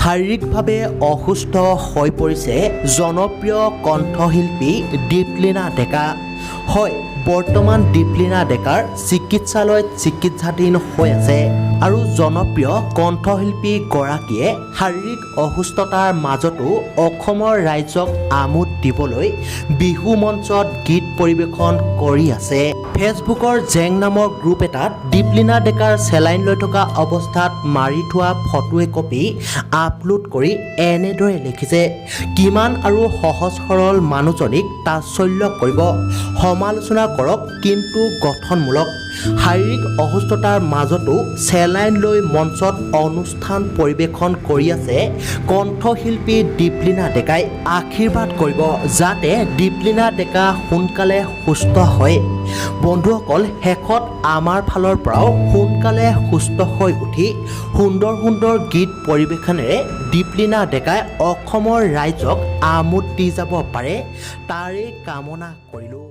শাৰীৰিকভাৱে অসুস্থ হৈ পৰিছে জনপ্ৰিয় কণ্ঠশিল্পী দীপলিনা ডেকা। হয়, বৰ্তমান দীপলিনা ডেকাৰ চিকিৎসালয়ত চিকিৎসাধীন হৈ আছে আৰু জনপ্ৰিয় কণ্ঠশিল্পী গৰাকীয়ে শাৰীৰিক অসুস্থতাৰ মাজতো অসমৰ ৰাইজক আমোদ দিবলৈ বিহু মঞ্চত গীত পৰিৱেশন কৰি আছে। ফেচবুকৰ জেং নামৰ গ্ৰুপ এটাত দীপলিনা ডেকাৰ চেলাইন লৈ থকা অৱস্থাত মাৰি থোৱা ফটো একপি আপলোড কৰি এনেদৰে লিখিছে, কিমান আৰু সহজ সৰল মানুহজনীক তাচ্ছল্য কৰিব, সমালোচনা কৰক কিন্তু গঠনমূলক। শাৰীৰিক অসুস্থতাৰ মাজতো চেলাইন লৈ মঞ্চত অনুষ্ঠান পৰিৱেশন কৰি আছে কণ্ঠশিল্পী দীপলিনা ডেকাই। আশীৰ্বাদ কৰিব যাতে দীপলিনা ডেকা সোনকালে সুস্থ হয়। বন্ধুসকল, শেষত আমাৰ ফালৰ পৰাও সোনকালে সুস্থ হৈ উঠি সুন্দৰ সুন্দৰ গীত পৰিৱেশনেৰে দীপলিনা ডেকাই অসমৰ ৰাইজক আমোদ দি যাব পাৰে, তাৰে কামনা কৰিলোঁ।